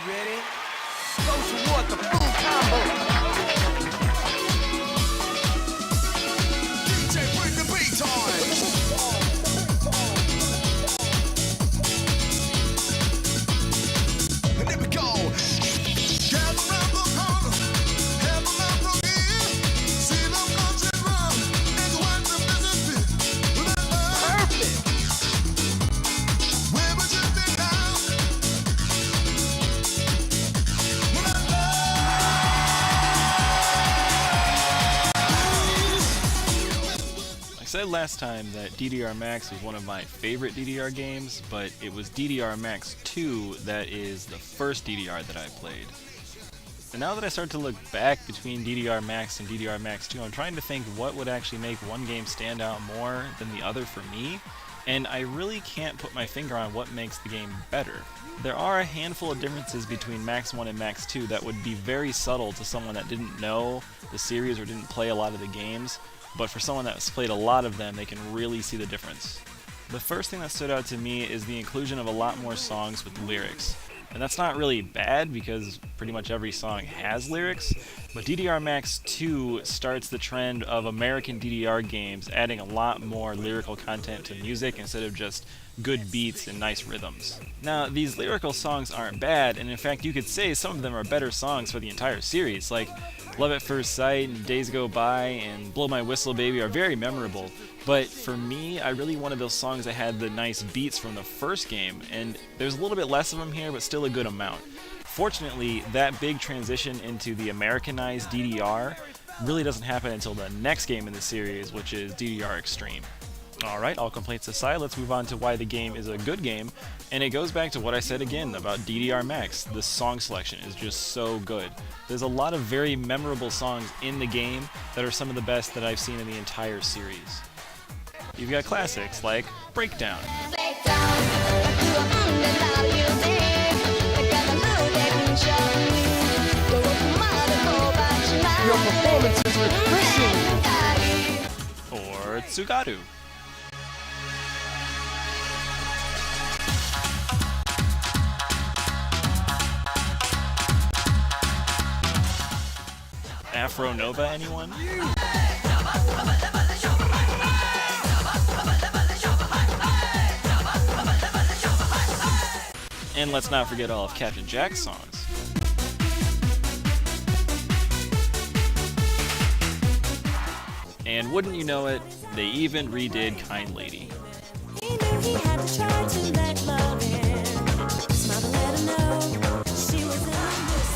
ready? Go toward the full combo. DJ, bring the beat on. And here we go. Gather round the corner, have a man from here. See them country run, and watch the business fit. Perfect. Where would you be now? I said last time that DDRMAX was one of my favorite DDR games, but it was DDRMAX2 that is the first DDR that I played. And now that I start to look back between DDRMAX and DDRMAX2, I'm trying to think what would actually make one game stand out more than the other for me, and I really can't put my finger on what makes the game better. There are a handful of differences between Max 1 and Max 2 that would be very subtle to someone that didn't know the series or didn't play a lot of the games, but for someone that's played a lot of them, they can really see the difference. The first thing that stood out to me is the inclusion of a lot more songs with lyrics. And that's not really bad because pretty much every song has lyrics, but DDRMAX 2 starts the trend of American DDR games adding a lot more lyrical content to music instead of just good beats and nice rhythms. Now, these lyrical songs aren't bad, and in fact you could say some of them are better songs for the entire series, like Love at First Sight and Days Go By and Blow My Whistle Baby are very memorable, but for me, I really wanted those songs that had the nice beats from the first game, and there's a little bit less of them here, but still a good amount. Fortunately, that big transition into the Americanized DDR really doesn't happen until the next game in the series, which is DDR Extreme. Alright, all complaints aside, let's move on to why the game is a good game, and it goes back to what I said again about DDRMAX. The song selection is just so good. There's a lot of very memorable songs in the game that are some of the best that I've seen in the entire series. You've got classics like Breakdown, Your performance is refreshing. or Tsugaru. Afro Nova, anyone? And let's not forget all of Captain Jack's songs. And wouldn't you know it, they even redid Kind Lady. He knew he had to try to let love in. Smile to let her know she was in this.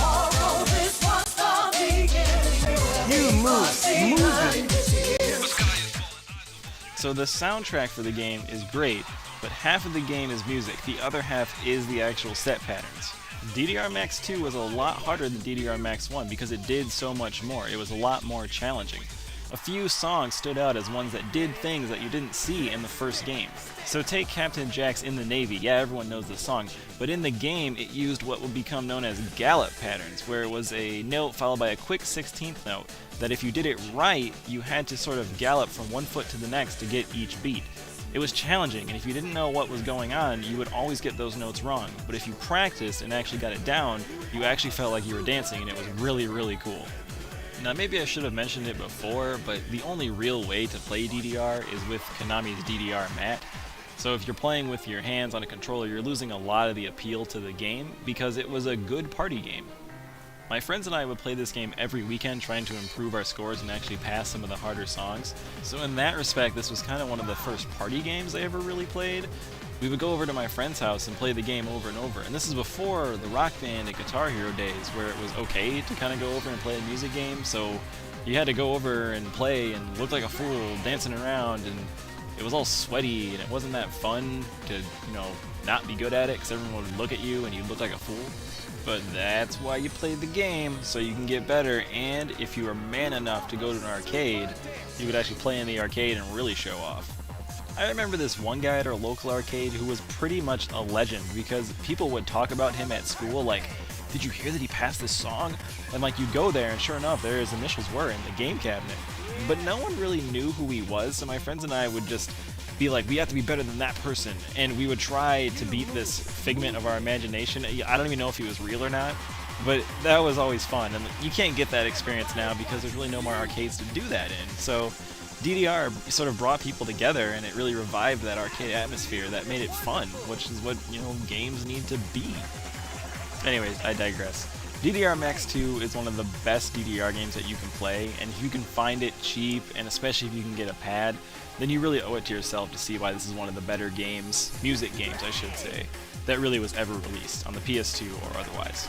Although this was the beginning, You move it. So the soundtrack for the game is great, but half of the game is music, the other half is the actual set patterns. DDRMAX2 was a lot harder than DDRMAX1 because it did so much more. It was a lot more challenging. A few songs stood out as ones that did things that you didn't see in the first game. So take Captain Jack's In the Navy. Yeah, everyone knows the song, but in the game it used what would become known as gallop patterns, where it was a note followed by a quick 16th note that if you did it right, you had to sort of gallop from one foot to the next to get each beat. It was challenging, and if you didn't know what was going on, you would always get those notes wrong. But if you practiced and actually got it down, you actually felt like you were dancing, and it was really, really cool. Now, maybe I should have mentioned it before, but the only real way to play DDR is with Konami's DDR mat. So if you're playing with your hands on a controller, you're losing a lot of the appeal to the game because it was a good party game. My friends and I would play this game every weekend trying to improve our scores and actually pass some of the harder songs. So in that respect, this was kind of one of the first party games I ever really played. We would go over to my friend's house and play the game over and over. And this is before the Rock Band and Guitar Hero days where it was okay to kind of go over and play a music game. So you had to go over and play and look like a fool dancing around, and it was all sweaty and it wasn't that fun to, not be good at it because everyone would look at you and you look like a fool. But that's why you played the game, so you can get better, and if you were man enough to go to an arcade, you could actually play in the arcade and really show off. I remember this one guy at our local arcade who was pretty much a legend because people would talk about him at school like, did you hear that he passed this song? And like you'd go there and sure enough there his initials were in the game cabinet. But no one really knew who he was, so my friends and I would just be like, we have to be better than that person, and we would try to beat this figment of our imagination. I don't even know if he was real or not, but that was always fun, and you can't get that experience now because there's really no more arcades to do that in. So DDR sort of brought people together, and it really revived that arcade atmosphere that made it fun, which is what, you know, games need to be. Anyways, I digress. DDRMAX2 is one of the best DDR games that you can play, and if you can find it cheap, and especially if you can get a pad, then you really owe it to yourself to see why this is one of the better games, music games I should say, that really was ever released on the PS2 or otherwise.